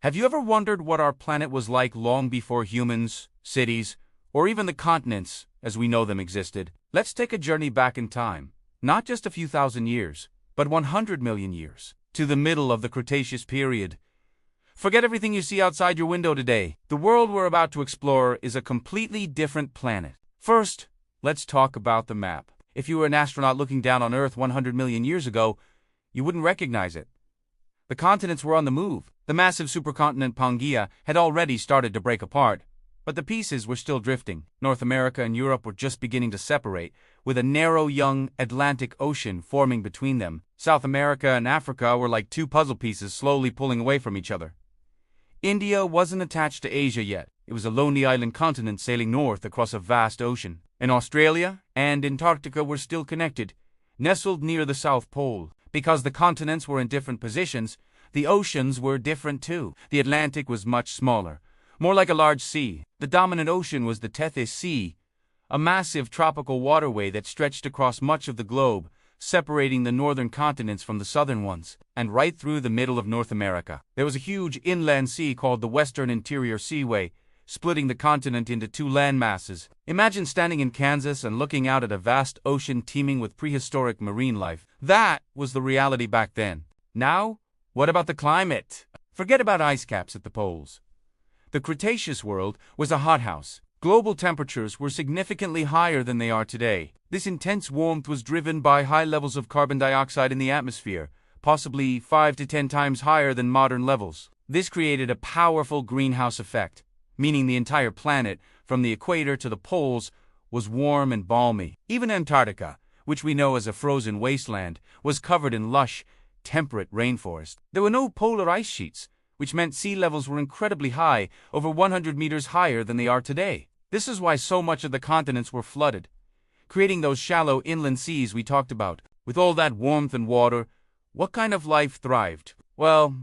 Have you ever wondered what our planet was like long before humans, cities, or even the continents as we know them existed? Let's take a journey back in time, not just a few thousand years, but 100 million years, to the middle of the Cretaceous period. Forget everything you see outside your window today. The world we're about to explore is a completely different planet. First, let's talk about the map. If you were an astronaut looking down on Earth 100 million years ago, you wouldn't recognize it. The continents were on the move. The massive supercontinent Pangaea had already started to break apart, but the pieces were still drifting. North America and Europe were just beginning to separate, with a narrow young Atlantic Ocean forming between them. South America and Africa were like two puzzle pieces slowly pulling away from each other. India wasn't attached to Asia yet. It was a lonely island continent sailing north across a vast ocean. And Australia and Antarctica were still connected, nestled near the South Pole. Because the continents were in different positions, the oceans were different too. The Atlantic was much smaller, more like a large sea. The dominant ocean was the Tethys Sea, a massive tropical waterway that stretched across much of the globe, separating the northern continents from the southern ones. And right through the middle of North America, there was a huge inland sea called the Western Interior Seaway, splitting the continent into two land masses. Imagine standing in Kansas and looking out at a vast ocean teeming with prehistoric marine life. That was the reality back then. Now, what about the climate? Forget about ice caps at the poles. The Cretaceous world was a hothouse. Global temperatures were significantly higher than they are today. This intense warmth was driven by high levels of carbon dioxide in the atmosphere, possibly 5 to 10 times higher than modern levels. This created a powerful greenhouse effect, meaning the entire planet, from the equator to the poles, was warm and balmy. Even Antarctica, which we know as a frozen wasteland, was covered in lush, temperate rainforest. There were no polar ice sheets, which meant sea levels were incredibly high, over 100 meters higher than they are today. This is why so much of the continents were flooded, creating those shallow inland seas we talked about. With all that warmth and water, what kind of life thrived? Well,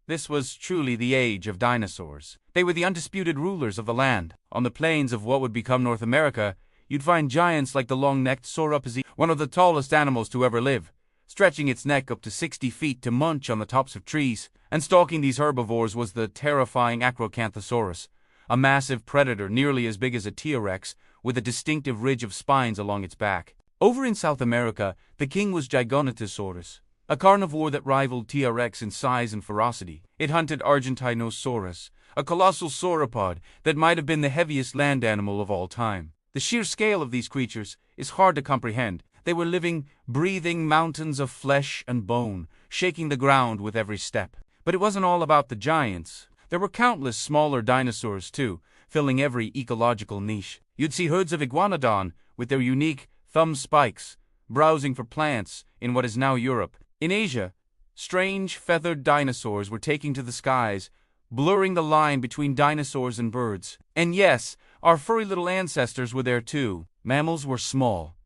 this was truly the age of dinosaurs. They were the undisputed rulers of the land. On the plains of what would become North America, you'd find giants like the long-necked sauropod, one of the tallest animals to ever live, stretching its neck up to 60 feet to munch on the tops of trees. And stalking these herbivores was the terrifying Acrocanthosaurus, a massive predator nearly as big as a T-Rex, with a distinctive ridge of spines along its back. Over in South America, the king was Giganotosaurus, a carnivore that rivaled T-Rex in size and ferocity. It hunted Argentinosaurus, a colossal sauropod that might have been the heaviest land animal of all time. The sheer scale of these creatures is hard to comprehend. They were living, breathing mountains of flesh and bone, shaking the ground with every step. But it wasn't all about the giants. There were countless smaller dinosaurs too, filling every ecological niche. You'd see herds of iguanodon, with their unique thumb spikes, browsing for plants in what is now Europe. In Asia, strange feathered dinosaurs were taking to the skies, blurring the line between dinosaurs and birds. And yes, our furry little ancestors were there too. Mammals were small,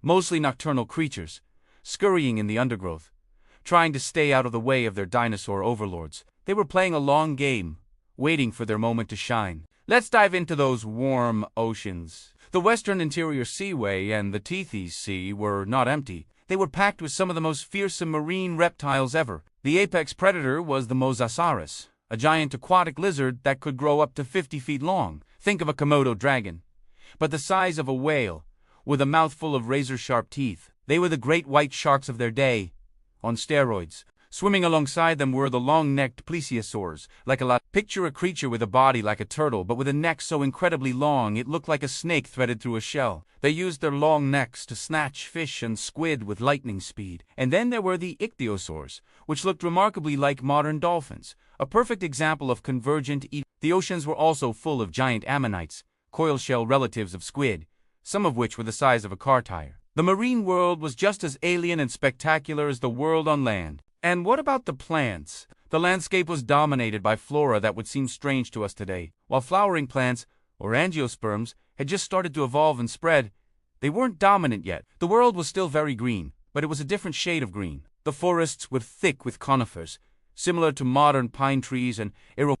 mostly nocturnal creatures, scurrying in the undergrowth, trying to stay out of the way of their dinosaur overlords. They were playing a long game, waiting for their moment to shine. Let's dive into those warm oceans. The Western Interior Seaway and the Tethys Sea were not empty. They were packed with some of the most fearsome marine reptiles ever. The apex predator was the Mosasaurus, a giant aquatic lizard that could grow up to 50 feet long. Think of a Komodo dragon, but the size of a whale, with a mouthful of razor-sharp teeth. They were the great white sharks of their day, on steroids. Swimming alongside them were the long-necked plesiosaurs, Picture a creature with a body like a turtle, but with a neck so incredibly long it looked like a snake threaded through a shell. They used their long necks to snatch fish and squid with lightning speed. And then there were the ichthyosaurs, which looked remarkably like modern dolphins, a perfect example of convergent eating. The oceans were also full of giant ammonites, coil-shell relatives of squid, some of which were the size of a car tire. The marine world was just as alien and spectacular as the world on land. And what about the plants? The landscape was dominated by flora that would seem strange to us today. While flowering plants, or angiosperms, had just started to evolve and spread, they weren't dominant yet. The world was still very green, but it was a different shade of green. The forests were thick with conifers, similar to modern pine trees, and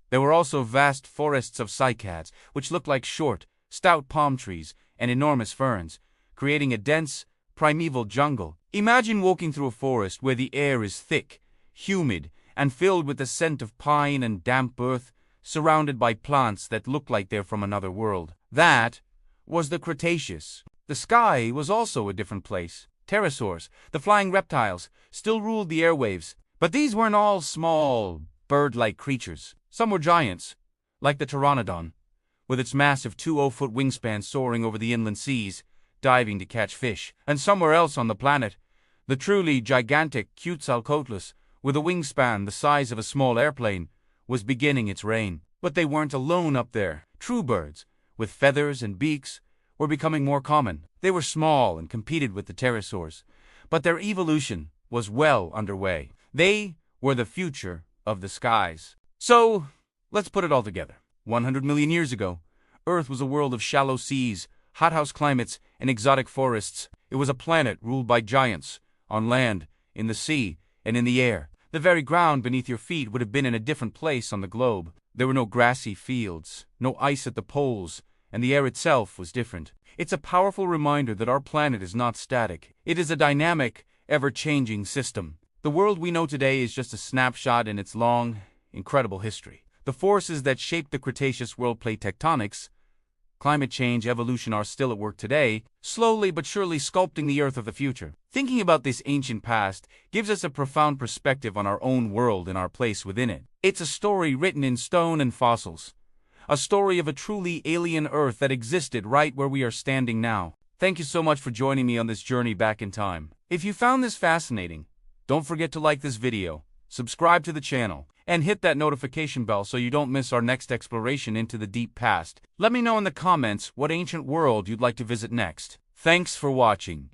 there were also vast forests of cycads, which looked like short, stout palm trees and enormous ferns, creating a dense, primeval jungle. Imagine walking through a forest where the air is thick, humid, and filled with the scent of pine and damp earth, surrounded by plants that looked like they're from another world. That was the Cretaceous. The sky was also a different place. Pterosaurs, the flying reptiles, still ruled the airwaves, but these weren't all small, bird-like creatures. Some were giants, like the pteranodon, with its massive 20-foot wingspan soaring over the inland seas, diving to catch fish. And somewhere else on the planet, the truly gigantic Quetzalcoatlus, with a wingspan the size of a small airplane, was beginning its reign. But they weren't alone up there. True birds, with feathers and beaks, were becoming more common. They were small and competed with the pterosaurs, but their evolution was well underway. They were the future of the skies. So, let's put it all together. 100 million years ago, Earth was a world of shallow seas, hothouse climates, and exotic forests. It was a planet ruled by giants, on land, in the sea, and in the air. The very ground beneath your feet would have been in a different place on the globe. There were no grassy fields, no ice at the poles, and the air itself was different. It's a powerful reminder that our planet is not static. It is a dynamic, ever-changing system. The world we know today is just a snapshot in its long, incredible history. The forces that shaped the Cretaceous world plate tectonics, climate change, evolution are still at work today, slowly but surely sculpting the Earth of the future. Thinking about this ancient past gives us a profound perspective on our own world and our place within it. It's a story written in stone and fossils. A story of a truly alien Earth that existed right where we are standing now. Thank you so much for joining me on this journey back in time. If you found this fascinating, don't forget to like this video, subscribe to the channel, and hit that notification bell so you don't miss our next exploration into the deep past. Let me know in the comments what ancient world you'd like to visit next. Thanks for watching.